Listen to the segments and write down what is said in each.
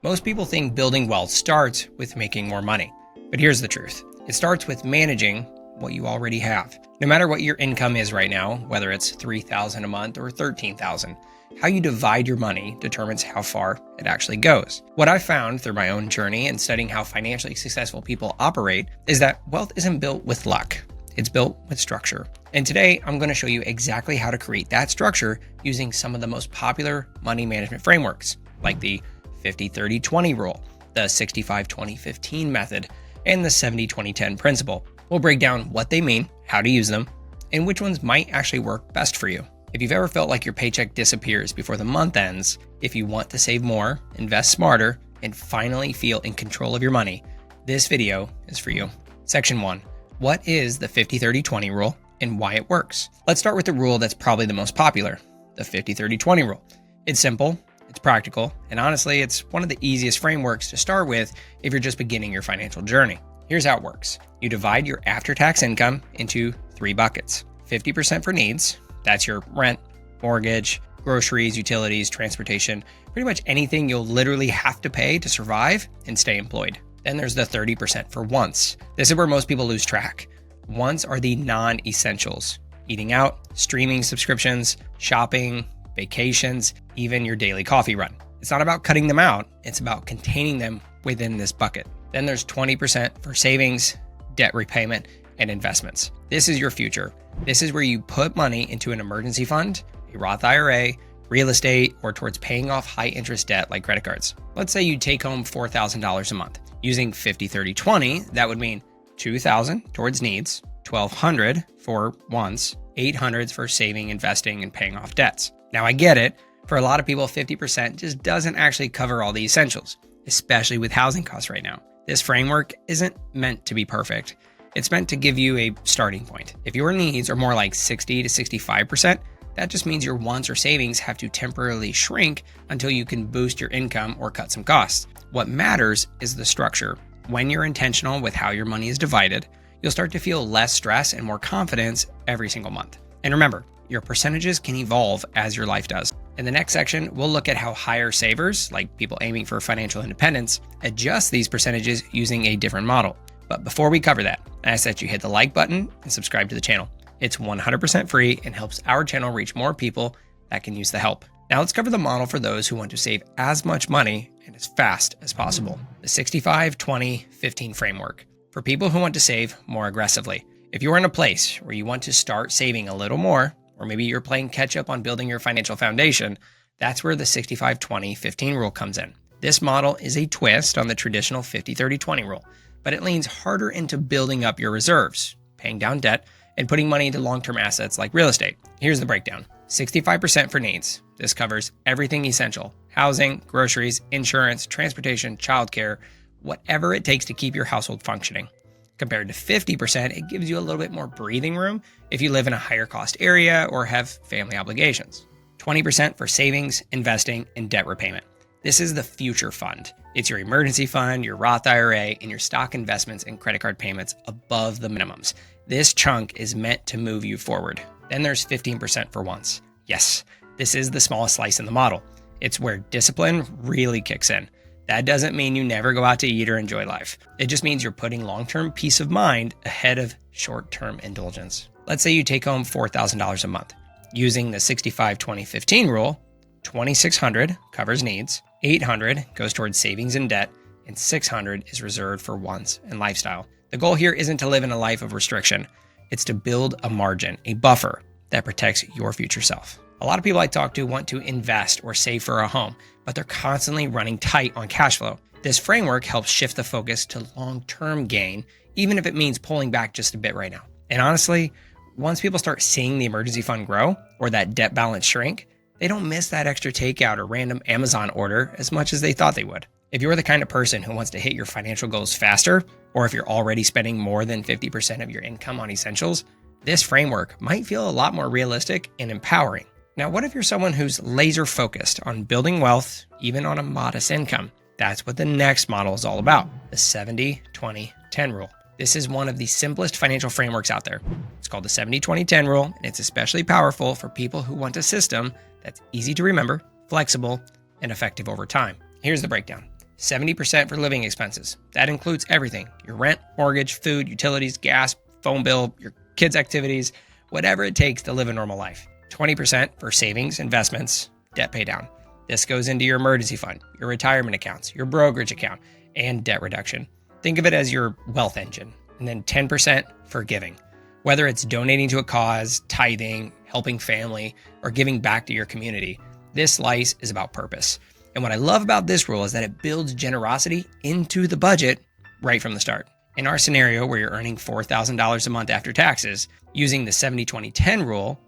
Most people think building wealth starts with making more money. But here's the truth. It starts with managing what you already have. No matter what your income is right now, whether it's $3,000 a month or $13,000, how you divide your money determines how far it actually goes. What I've found through my own journey and studying how financially successful people operate is that wealth isn't built with luck. It's built with structure. And today, I'm going to show you exactly how to create that structure using some of the most popular money management frameworks, like the 50-30-20 rule, the 65-20-15 method, and the 70-20-10 principle. We'll break down what they mean, how to use them, and which ones might actually work best for you. If you've ever felt like your paycheck disappears before the month ends, if you want to save more, invest smarter, and finally feel in control of your money, this video is for you. Section 1. What is the 50-30-20 rule and why it works? Let's start with the rule that's probably the most popular, the 50-30-20 rule. It's simple, it's practical, and honestly, it's one of the easiest frameworks to start with if you're just beginning your financial journey. Here's how it works. You divide your after-tax income into 3 buckets. 50% for needs, that's your rent, mortgage, groceries, utilities, transportation, pretty much anything you'll literally have to pay to survive and stay employed. Then there's the 30% for wants. This is where most people lose track. Wants are the non-essentials. Eating out, streaming subscriptions, shopping, vacations, even your daily coffee run. It's not about cutting them out, it's about containing them within this bucket. Then there's 20% for savings, debt repayment, and investments. This is your future. This is where you put money into an emergency fund, a Roth IRA, real estate, or towards paying off high interest debt like credit cards. Let's say you take home $4,000 a month. Using 50-30-20, that would mean $2,000 towards needs, $1,200 for wants, $800 for saving, investing, and paying off debts. Now I get it, for a lot of people, 50% just doesn't actually cover all the essentials, especially with housing costs right now. This framework isn't meant to be perfect. It's meant to give you a starting point. If your needs are more like 60 to 65%, that just means your wants or savings have to temporarily shrink until you can boost your income or cut some costs. What matters is the structure. When you're intentional with how your money is divided, you'll start to feel less stress and more confidence every single month. And remember, your percentages can evolve as your life does. In the next section, we'll look at how higher savers, like people aiming for financial independence, adjust these percentages using a different model. But before we cover that, I ask that you hit the like button and subscribe to the channel. It's 100% free and helps our channel reach more people that can use the help. Now let's cover the model for those who want to save as much money and as fast as possible. The 65-20-15 framework for people who want to save more aggressively. If you're in a place where you want to start saving a little more, or maybe you're playing catch up on building your financial foundation, that's where the 65-20-15 rule comes in. This model is a twist on the traditional 50-30-20 rule, but it leans harder into building up your reserves, paying down debt, and putting money into long-term assets like real estate. Here's the breakdown. 65% for needs. This covers everything essential: housing, groceries, insurance, transportation, childcare, whatever it takes to keep your household functioning. Compared to 50%, it gives you a little bit more breathing room if you live in a higher cost area or have family obligations. 20% for savings, investing, and debt repayment. This is the future fund. It's your emergency fund, your Roth IRA, and your stock investments and credit card payments above the minimums. This chunk is meant to move you forward. Then there's 15% for wants. Yes, this is the smallest slice in the model. It's where discipline really kicks in. That doesn't mean you never go out to eat or enjoy life. It just means you're putting long-term peace of mind ahead of short-term indulgence. Let's say you take home $4,000 a month. Using the 65-20-15 rule, $2,600 covers needs, $800 goes towards savings and debt, and $600 is reserved for wants and lifestyle. The goal here isn't to live in a life of restriction. It's to build a margin, a buffer that protects your future self. A lot of people I talk to want to invest or save for a home, but they're constantly running tight on cash flow. This framework helps shift the focus to long-term gain, even if it means pulling back just a bit right now. And honestly, once people start seeing the emergency fund grow or that debt balance shrink, they don't miss that extra takeout or random Amazon order as much as they thought they would. If you're the kind of person who wants to hit your financial goals faster, or if you're already spending more than 50% of your income on essentials, this framework might feel a lot more realistic and empowering. Now, what if you're someone who's laser focused on building wealth, even on a modest income? That's what the next model is all about, the 70-20-10 rule. This is one of the simplest financial frameworks out there. It's called the 70-20-10 rule, and it's especially powerful for people who want a system that's easy to remember, flexible, and effective over time. Here's the breakdown. 70% for living expenses. That includes everything: your rent, mortgage, food, utilities, gas, phone bill, your kids' activities, whatever it takes to live a normal life. 20% for savings, investments, debt pay down. This goes into your emergency fund, your retirement accounts, your brokerage account, and debt reduction. Think of it as your wealth engine. And then 10% for giving. Whether it's donating to a cause, tithing, helping family, or giving back to your community, this slice is about purpose. And what I love about this rule is that it builds generosity into the budget right from the start. In our scenario where you're earning $4,000 a month after taxes, using the 70-20-10 rule,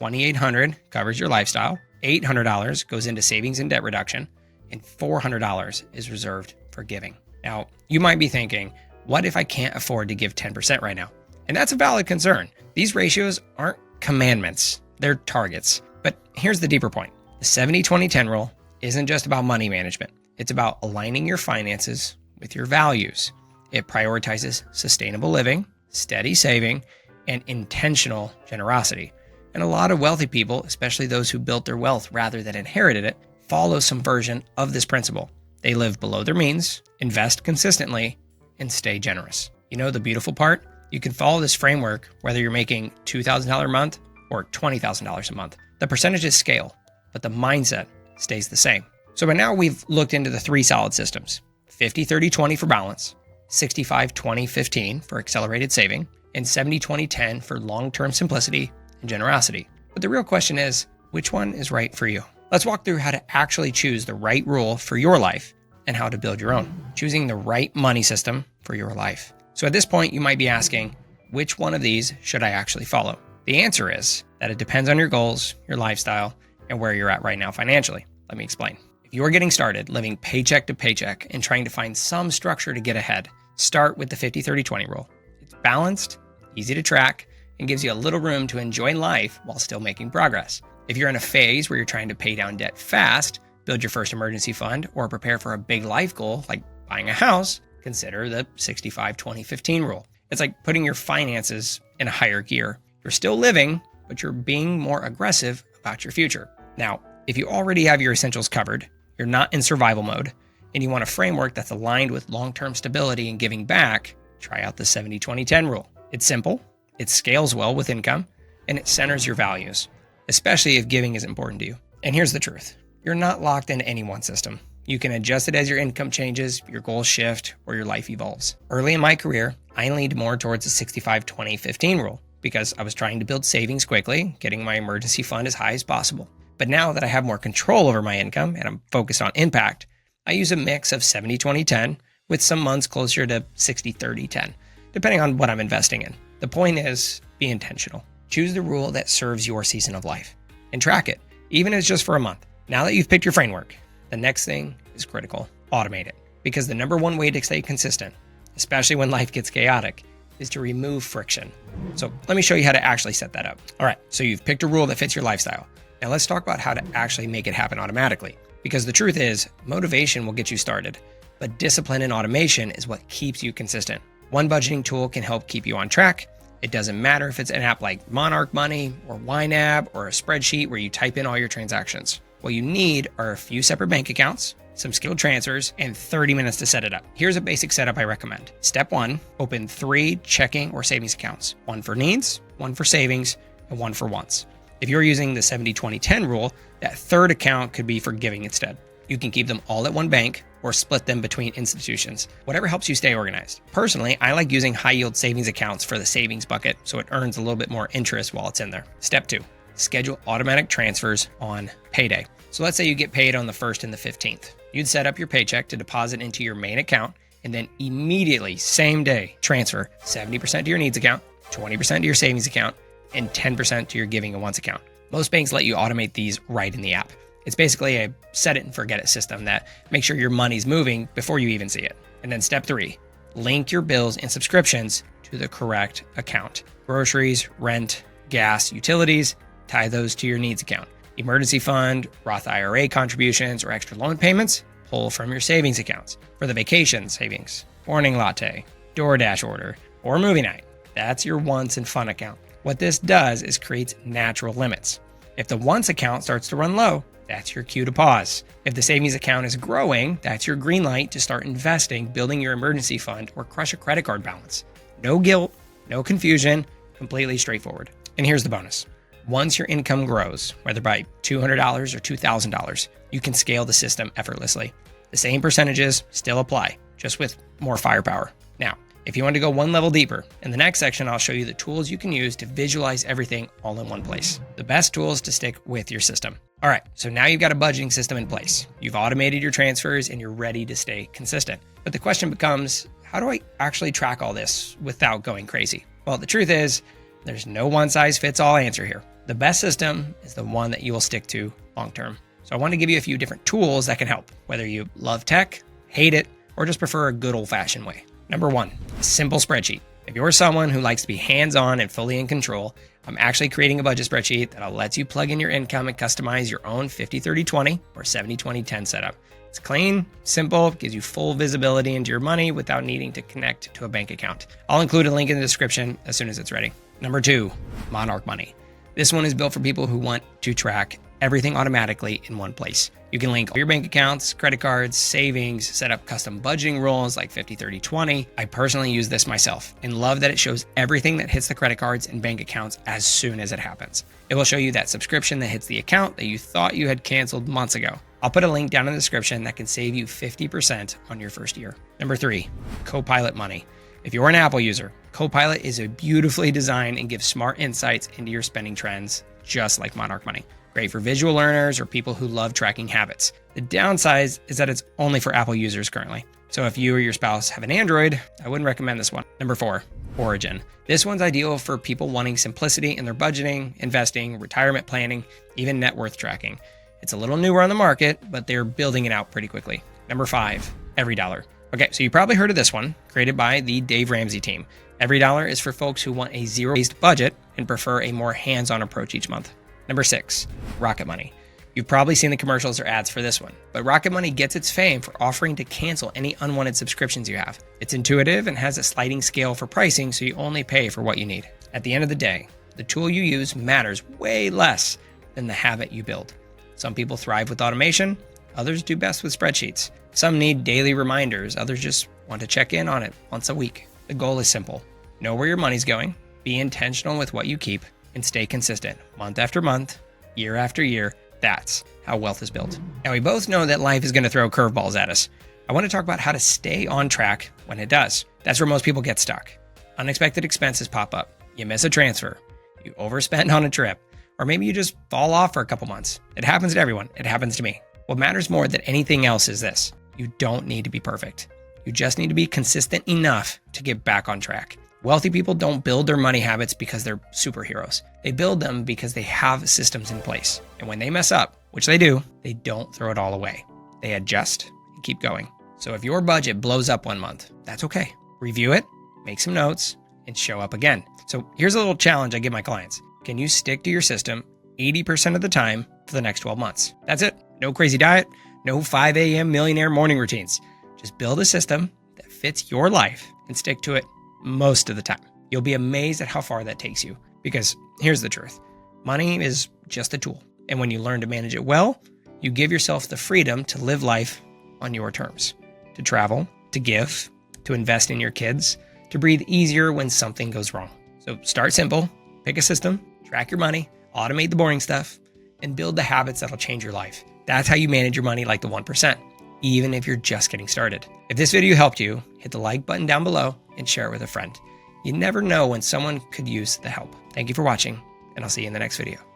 $2,800 covers your lifestyle, $800 goes into savings and debt reduction, and $400 is reserved for giving. Now, you might be thinking, what if I can't afford to give 10% right now? And that's a valid concern. These ratios aren't commandments, they're targets. But here's the deeper point. The 70-20-10 rule isn't just about money management. It's about aligning your finances with your values. It prioritizes sustainable living, steady saving, and intentional generosity. And a lot of wealthy people, especially those who built their wealth rather than inherited it, follow some version of this principle. They live below their means, invest consistently, and stay generous. You know the beautiful part? You can follow this framework whether you're making $2,000 a month or $20,000 a month. The percentages scale, but the mindset stays the same. So by now we've looked into the three solid systems: 50-30-20 for balance, 65-20-15 for accelerated saving, and 70-20-10 for long-term simplicity and generosity. But the real question is, which one is right for you? Let's walk through how to actually choose the right rule for your life and how to build your own, choosing the right money system for your life. So at this point, you might be asking, which one of these should I actually follow? The answer is that it depends on your goals, your lifestyle, and where you're at right now financially. Let me explain. If you're getting started living paycheck to paycheck and trying to find some structure to get ahead, start with the 50-30-20 rule. It's balanced, easy to track, and gives you a little room to enjoy life while still making progress. If you're in a phase where you're trying to pay down debt fast, build your first emergency fund, or prepare for a big life goal like buying a house, consider the 65-20-15 rule. It's like putting your finances in a higher gear. You're still living, but you're being more aggressive about your future. Now, if you already have your essentials covered, you're not in survival mode, and you want a framework that's aligned with long-term stability and giving back, try out the 70-20-10 rule. It's simple, it scales well with income, and it centers your values, especially if giving is important to you. And here's the truth. You're not locked into any one system. You can adjust it as your income changes, your goals shift, or your life evolves. Early in my career, I leaned more towards the 65-20-15 rule because I was trying to build savings quickly, getting my emergency fund as high as possible. But now that I have more control over my income and I'm focused on impact, I use a mix of 70-20-10 with some months closer to 60-30-10, depending on what I'm investing in. The point is, be intentional. Choose the rule that serves your season of life and track it, even if it's just for a month. Now that you've picked your framework, the next thing is critical. Automate it. Because the number one way to stay consistent, especially when life gets chaotic, is to remove friction. So let me show you how to actually set that up. All right, so you've picked a rule that fits your lifestyle. Now let's talk about how to actually make it happen automatically. Because the truth is, motivation will get you started, but discipline and automation is what keeps you consistent. One budgeting tool can help keep you on track. It doesn't matter if it's an app like Monarch Money or YNAB or a spreadsheet where you type in all your transactions. What you need are a few separate bank accounts, some skilled transfers, and 30 minutes to set it up. Here's a basic setup I recommend. Step 1, open 3 checking or savings accounts. One for needs, one for savings, and one for wants. If you're using the 70-20-10 rule, that third account could be for giving instead. You can keep them all at one bank or split them between institutions, whatever helps you stay organized. Personally, I like using high yield savings accounts for the savings bucket so it earns a little bit more interest while it's in there. Step 2, schedule automatic transfers on payday. So let's say you get paid on the 1st and the 15th. You'd set up your paycheck to deposit into your main account and then immediately, same day, transfer 70% to your needs account, 20% to your savings account, and 10% to your giving and wants account. Most banks let you automate these right in the app. It's basically a set it and forget it system that makes sure your money's moving before you even see it. And then step 3, link your bills and subscriptions to the correct account. Groceries, rent, gas, utilities, tie those to your needs account. Emergency fund, Roth IRA contributions, or extra loan payments, pull from your savings accounts. For the vacation savings, morning latte, DoorDash order, or movie night, that's your wants and fun account. What this does is creates natural limits. If the wants account starts to run low, that's your cue to pause. If the savings account is growing, that's your green light to start investing, building your emergency fund, or crush a credit card balance. No guilt, no confusion, completely straightforward. And here's the bonus. Once your income grows, whether by $200 or $2,000, you can scale the system effortlessly. The same percentages still apply, just with more firepower. Now, if you want to go one level deeper, in the next section, I'll show you the tools you can use to visualize everything all in one place. The best tools to stick with your system. All right, so now you've got a budgeting system in place. You've automated your transfers and you're ready to stay consistent. But the question becomes, how do I actually track all this without going crazy? Well, the truth is, there's no one-size-fits-all answer here. The best system is the one that you will stick to long-term. So I want to give you a few different tools that can help, whether you love tech, hate it, or just prefer a good old-fashioned way. Number one, a simple spreadsheet. If you're someone who likes to be hands-on and fully in control, I'm actually creating a budget spreadsheet that lets you plug in your income and customize your own 50-30-20 or 70-20-10 setup. It's clean, simple, gives you full visibility into your money without needing to connect to a bank account. I'll include a link in the description as soon as it's ready. Number two, Monarch Money. This one is built for people who want to track everything automatically in one place. You can link all your bank accounts, credit cards, savings, set up custom budgeting rules like 50-30-20. I personally use this myself and love that it shows everything that hits the credit cards and bank accounts as soon as it happens. It will show you that subscription that hits the account that you thought you had canceled months ago. I'll put a link down in the description that can save you 50% on your first year. Number three, Copilot Money. If you're an Apple user, Copilot is a beautifully designed and gives smart insights into your spending trends, just like Monarch Money. Great for visual learners or people who love tracking habits. The downside is that it's only for Apple users currently. So if you or your spouse have an Android, I wouldn't recommend this one. Number four, Origin. This one's ideal for people wanting simplicity in their budgeting, investing, retirement planning, even net worth tracking. It's a little newer on the market, but they're building it out pretty quickly. Number five, EveryDollar. Okay, so you probably heard of this one, created by the Dave Ramsey team. EveryDollar is for folks who want a zero-based budget and prefer a more hands-on approach each month. Number six, Rocket Money. You've probably seen the commercials or ads for this one, but Rocket Money gets its fame for offering to cancel any unwanted subscriptions you have. It's intuitive and has a sliding scale for pricing, so you only pay for what you need. At the end of the day, the tool you use matters way less than the habit you build. Some people thrive with automation, others do best with spreadsheets. Some need daily reminders, others just want to check in on it once a week. The goal is simple. Know where your money's going, be intentional with what you keep, and stay consistent month after month, year after year. That's how wealth is built. Now, we both know that life is going to throw curveballs at us. I want to talk about how to stay on track when it does. That's where most people get stuck. Unexpected expenses pop up. You miss a transfer. You overspend on a trip. Or maybe you just fall off for a couple months. It happens to everyone. It happens to me. What matters more than anything else is this. You don't need to be perfect. You just need to be consistent enough to get back on track. Wealthy people don't build their money habits because they're superheroes. They build them because they have systems in place. And when they mess up, which they do, they don't throw it all away. They adjust and keep going. So if your budget blows up one month, that's okay. Review it, make some notes, and show up again. So here's a little challenge I give my clients. Can you stick to your system 80% of the time for the next 12 months? That's it. No crazy diet, no 5 a.m. millionaire morning routines. Just build a system that fits your life and stick to it most of the time. You'll be amazed at how far that takes you. Because here's the truth. Money is just a tool. And when you learn to manage it well, you give yourself the freedom to live life on your terms. To travel, to give, to invest in your kids, to breathe easier when something goes wrong. So start simple, pick a system, track your money, automate the boring stuff, and build the habits that'll change your life. That's how you manage your money like the 1%, even if you're just getting started. If this video helped you, hit the like button down below and share it with a friend. You never know when someone could use the help. Thank you for watching, and I'll see you in the next video.